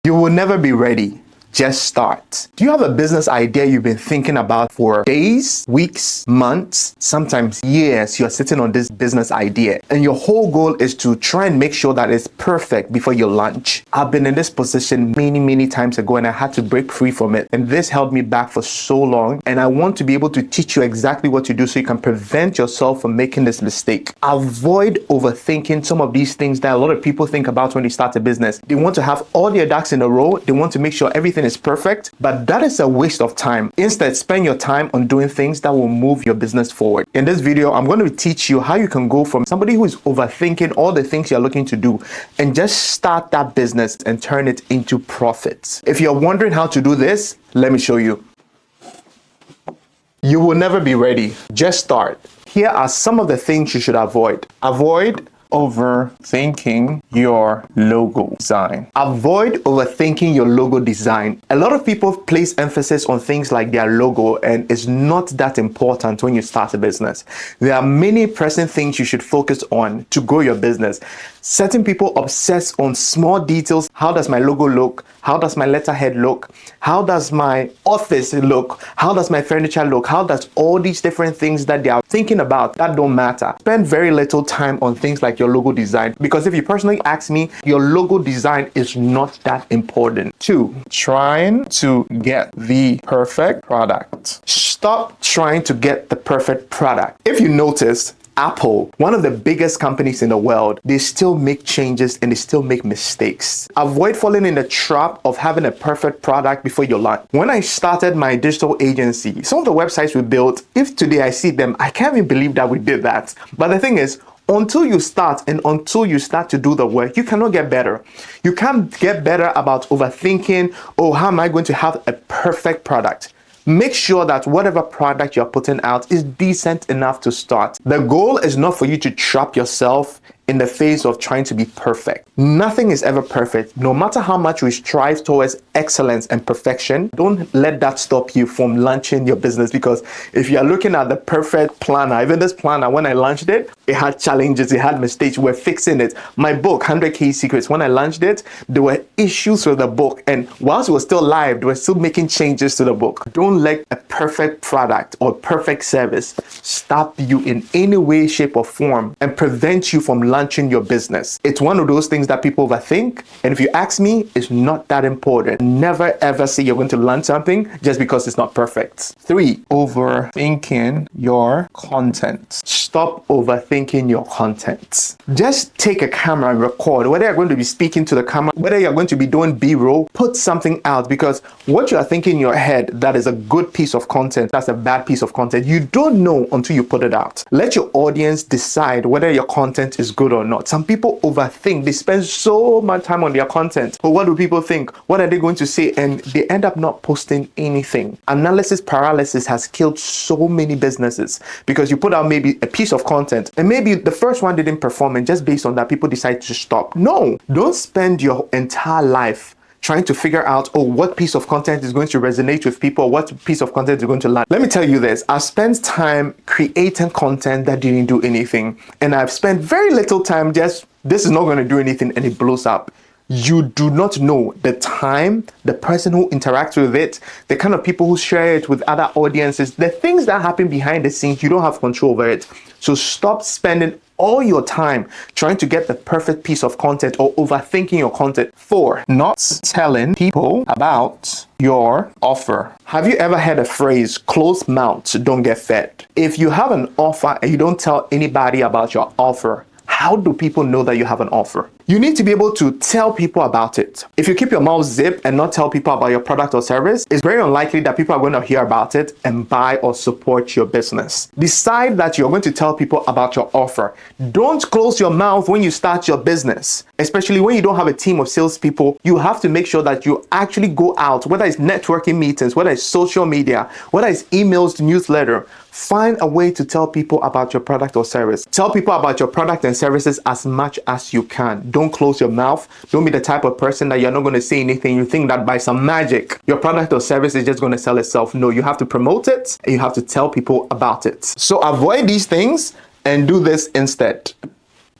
You will never be ready. Just start. Do you have a business idea you've been thinking about for days, weeks, months, sometimes years? You're sitting on this business idea and your whole goal is to try and make sure that it's perfect before you launch. I've been in this position many times ago and I had to break free from it. And this held me back for so long. And I want to be able to teach you exactly what to do so you can prevent yourself from making this mistake. Avoid overthinking some of these things that a lot of people think about when they start a business. They want to have all their ducks in a row. They want to make sure everything is perfect, but that is a waste of time. Instead, spend your time on doing things that will move your business forward. In this video, I'm going to teach you how you can go from somebody who is overthinking all the things you're looking to do and just start that business and turn it into profits. If you're wondering how to do this, let me show you. You will never be ready. Just start. Here are some of the things you should avoid. Avoid overthinking your logo design. Avoid overthinking your logo design. A lot of people place emphasis on things like their logo, and it's not that important when you start a business. There are many pressing things you should focus on to grow your business. Certain people obsess on small details. How does my logo look? How does my letterhead look? How does my office look? How does my furniture look? How does all these different things that they are thinking about that don't matter? Spend very little time on things like your logo design, because if you personally ask me, your logo design is not that important. 2, trying to get the perfect product. Stop trying to get the perfect product. If you notice, Apple, one of the biggest companies in the world, they still make changes and they still make mistakes. Avoid falling in the trap of having a perfect product before you launch. When I started my digital agency, some of the websites we built, if today I see them, I can't even believe that we did that. But the thing is, until you start and until you start to do the work, you cannot get better. You can't get better about overthinking, oh, how am I going to have a perfect product? Make sure that whatever product you're putting out is decent enough to start. The goal is not for you to trap yourself in the face of trying to be perfect. Nothing is ever perfect. No matter how much we strive towards excellence and perfection, don't let that stop you from launching your business, because if you're looking at the perfect planner, even this planner, when I launched it, it had challenges, it had mistakes, we're fixing it. My book, 100K Secrets, when I launched it, there were issues with the book, and whilst it was still live, they were still making changes to the book. Don't let a perfect product or perfect service stop you in any way, shape, or form and prevent you from launching your business. It's one of those things that people overthink, and if you ask me, it's not that important. Never ever say you're going to learn something just because it's not perfect. 3, overthinking your content. Stop overthinking your content. Just take a camera and record. Whether you're going to be speaking to the camera, whether you're going to be doing B-roll, put something out, because what you are thinking in your head that is a good piece of content, that's a bad piece of content, you don't know until you put it out. Let your audience decide whether your content is good or not. Some people overthink. They spend so much time on their content. But what do people think? What are they going to say? And they end up not posting anything. Analysis paralysis has killed so many businesses, because you put out maybe a piece of content and maybe the first one didn't perform, and just based on that, people decide to stop. No, don't spend your entire life trying to figure out, oh, what piece of content is going to resonate with people, what piece of content is going to land. Let me tell you this, I've spent time creating content that didn't do anything, and I've spent very little time just, this is not going to do anything, and it blows up. You do not know the time, the person who interacts with it, the kind of people who share it with other audiences, the things that happen behind the scenes, you don't have control over it. So stop spending all your time trying to get the perfect piece of content or overthinking your content. 4, not telling people about your offer. Have you ever heard a phrase, closed mouths don't get fed? If you have an offer and you don't tell anybody about your offer, how do people know that you have an offer? You need to be able to tell people about it. If you keep your mouth zipped and not tell people about your product or service, it's very unlikely that people are going to hear about it and buy or support your business. Decide that you're going to tell people about your offer. Don't close your mouth when you start your business, especially when you don't have a team of salespeople. You have to make sure that you actually go out, whether it's networking meetings, whether it's social media, whether it's emails, newsletter. Find a way to tell people about your product or service. Tell people about your product and services as much as you can. Don't close your mouth. Don't be the type of person that you're not going to say anything. You think that by some magic, your product or service is just going to sell itself. No, you have to promote it and you have to tell people about it. So avoid these things and do this instead.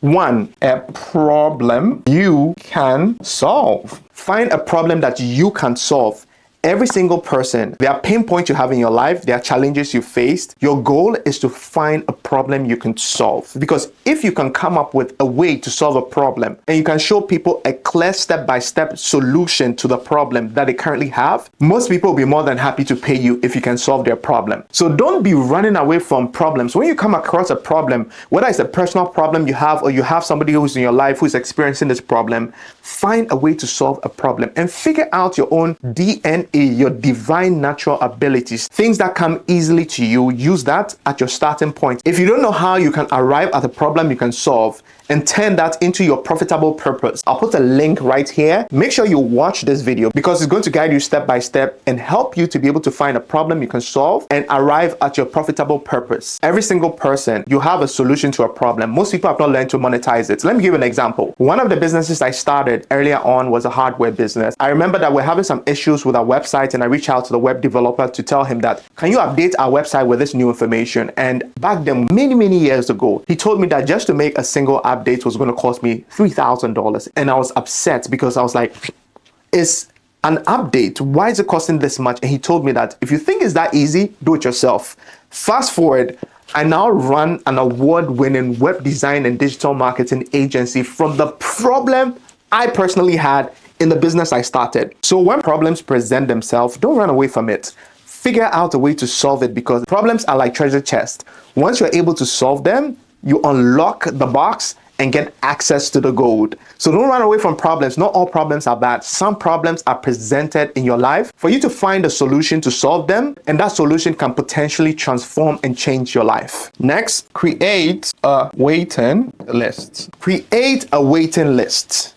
1, a problem you can solve. Find a problem that you can solve. Every single person, there are pain points you have in your life, there are challenges you faced. Your goal is to find a problem you can solve. Because if you can come up with a way to solve a problem and you can show people a clear step-by-step solution to the problem that they currently have, most people will be more than happy to pay you if you can solve their problem. So don't be running away from problems. When you come across a problem, whether it's a personal problem you have or you have somebody who's in your life who's experiencing this problem, find a way to solve a problem and figure out your own DNA, your divine natural abilities, things that come easily to you. Use that at your starting point. If you don't know how you can arrive at a problem you can solve and turn that into your profitable purpose, I'll put a link right here. Make sure you watch this video because it's going to guide you step by step and help you to be able to find a problem you can solve and arrive at your profitable purpose. Every single person, you have a solution to a problem. Most people have not learned to monetize it. Let me give you an example. One of the businesses I started earlier on was a hardware business. I remember that we're having some issues with our website and I reached out to the web developer to tell him that, can you update our website with this new information? And back then, many years ago, he told me that just to make a single update was going to cost me $3,000. And I was upset because I was like, it's an update. Why is it costing this much? And he told me that if you think it's that easy, do it yourself. Fast forward, I now run an award-winning web design and digital marketing agency from the problem I personally had in the business I started. So when problems present themselves, don't run away from it. Figure out a way to solve it because problems are like treasure chests. Once you're able to solve them, you unlock the box and get access to the gold. So don't run away from problems. Not all problems are bad. Some problems are presented in your life for you to find a solution to solve them, and that solution can potentially transform and change your life. Next, create a waiting list. Create a waiting list.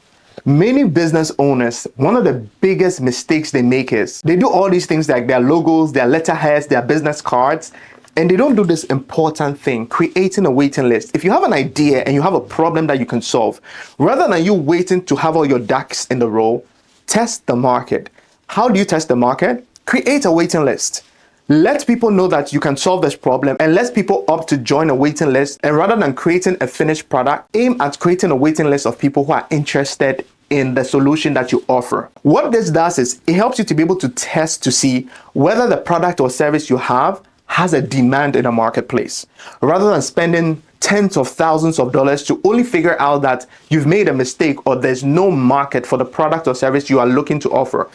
Many business owners, one of the biggest mistakes they make is they do all these things like their logos, their letterheads, their business cards, and they don't do this important thing, creating a waiting list. If you have an idea and you have a problem that you can solve, rather than you waiting to have all your ducks in the row, test the market. How do you test the market? Create a waiting list. Let people know that you can solve this problem and let people opt to join a waiting list. And rather than creating a finished product, aim at creating a waiting list of people who are interested in the solution that you offer. What this does is it helps you to be able to test to see whether the product or service you have has a demand in a marketplace. Rather than spending tens of thousands of dollars to only figure out that you've made a mistake or there's no market for the product or service you are looking to offer,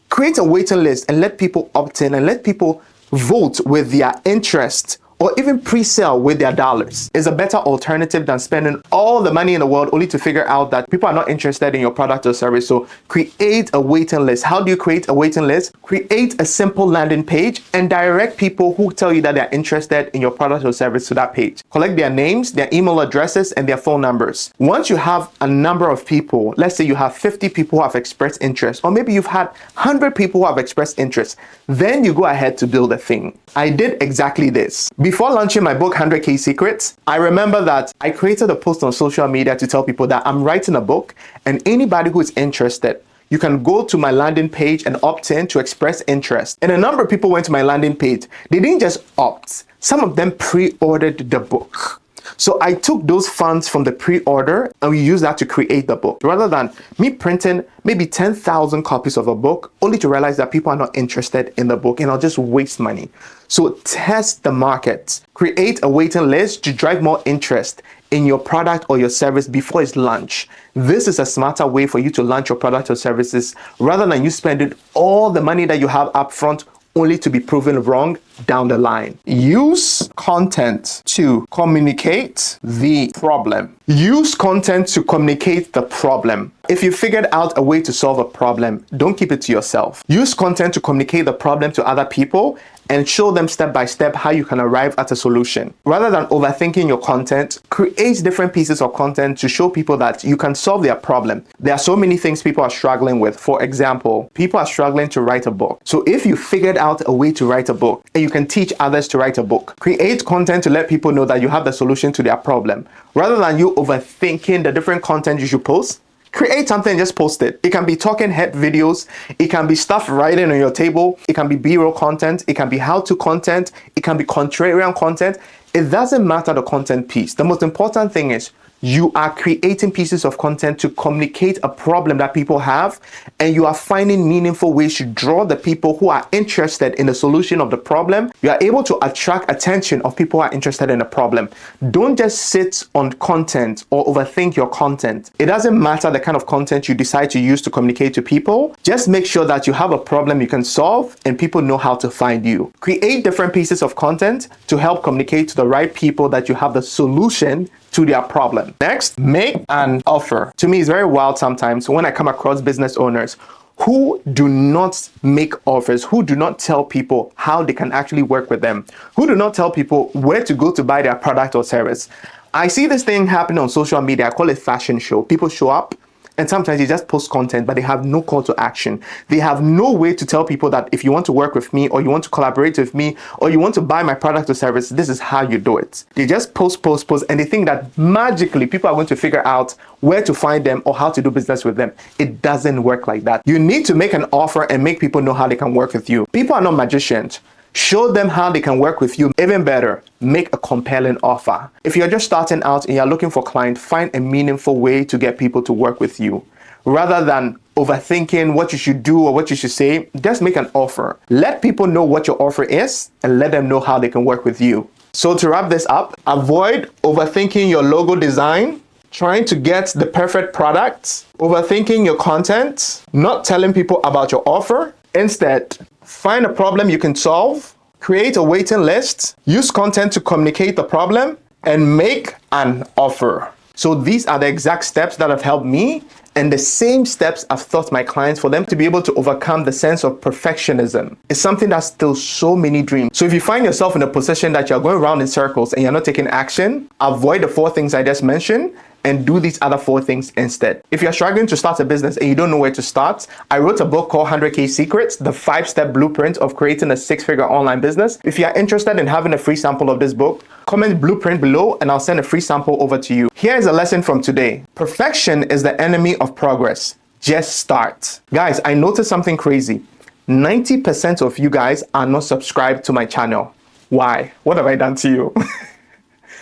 create a waiting list and let people opt in and let people vote with their interest or even pre-sale with their dollars. Is a better alternative than spending all the money in the world only to figure out that people are not interested in your product or service. So create a waiting list. How do you create a waiting list? Create a simple landing page and direct people who tell you that they're interested in your product or service to that page. Collect their names, their email addresses, and their phone numbers. Once you have a number of people, let's say you have 50 people who have expressed interest, or maybe you've had 100 people who have expressed interest, then you go ahead to build a thing. I did exactly this. Before launching my book, 100K Secrets, I remember that I created a post on social media to tell people that I'm writing a book and anybody who is interested, you can go to my landing page and opt in to express interest. And a number of people went to my landing page. They didn't just opt. Some of them pre-ordered the book. So I took those funds from the pre-order and we used that to create the book. Rather than me printing maybe 10,000 copies of a book, only to realize that people are not interested in the book and I'll just waste money. So test the market. Create a waiting list to drive more interest in your product or your service before it's launched. This is a smarter way for you to launch your product or services rather than you spending all the money that you have up front only to be proven wrong down the line. Use content to communicate the problem. Use content to communicate the problem. If you figured out a way to solve a problem, don't keep it to yourself. Use content to communicate the problem to other people and show them step by step how you can arrive at a solution. Rather than overthinking your content, create different pieces of content to show people that you can solve their problem. There are so many things people are struggling with. For example, people are struggling to write a book. So if you figured out a way to write a book and you can teach others to write a book, create content to let people know that you have the solution to their problem. Rather than you overthinking the different content you should post, create something and just post it. It can be talking head videos. It can be stuff writing on your table. It can be B-roll content. It can be how-to content. It can be contrarian content. It doesn't matter the content piece. The most important thing is You are creating pieces of content to communicate a problem that people have, and you are finding meaningful ways to draw the people who are interested in the solution of the problem. You are able to attract attention of people who are interested in the problem. Don't just sit on content or overthink your content. It doesn't matter the kind of content you decide to use to communicate to people. Just make sure that you have a problem you can solve and people know how to find you. Create different pieces of content to help communicate to the right people that you have the solution to their problem. Next, make an offer. To me, it's very wild sometimes when I come across business owners who do not make offers, who do not tell people how they can actually work with them, who do not tell people where to go to buy their product or service. I see this thing happening on social media. I call it fashion show. People show up and sometimes they just post content, but they have no call to action. They have no way to tell people that if you want to work with me, or you want to collaborate with me, or you want to buy my product or service, this is how you do it. They just post, and they think that magically people are going to figure out where to find them or how to do business with them. It doesn't work like that. You need to make an offer and make people know how they can work with you. People are not magicians. Show them how they can work with you. Even better, make a compelling offer. If you're just starting out and you're looking for clients, find a meaningful way to get people to work with you. Rather than overthinking what you should do or what you should say, just make an offer. Let people know what your offer is and let them know how they can work with you. So to wrap this up, avoid overthinking your logo design, trying to get the perfect product, overthinking your content, not telling people about your offer. Instead, find a problem you can solve, create a waiting list, use content to communicate the problem, and make an offer. So these are the exact steps that have helped me, and the same steps I've taught my clients for them to be able to overcome the sense of perfectionism. It's something that steals so many dreams. So if you find yourself in a position that you're going around in circles and you're not taking action, avoid the 4 things I just mentioned and do these other 4 things instead. If you're struggling to start a business and you don't know where to start, I wrote a book called 100K Secrets, the 5-step blueprint of creating a 6-figure online business. If you're interested in having a free sample of this book, comment blueprint below and I'll send a free sample over to you. Here is a lesson from today. Perfection is the enemy of progress. Just start. Guys, I noticed something crazy. 90% of you guys are not subscribed to my channel. Why? What have I done to you?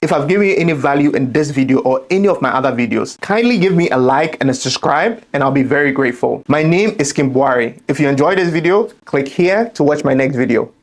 If I've given you any value in this video or any of my other videos, kindly give me a like and a subscribe and I'll be very grateful. My name is Kim Buari. If you enjoyed this video, click here to watch my next video.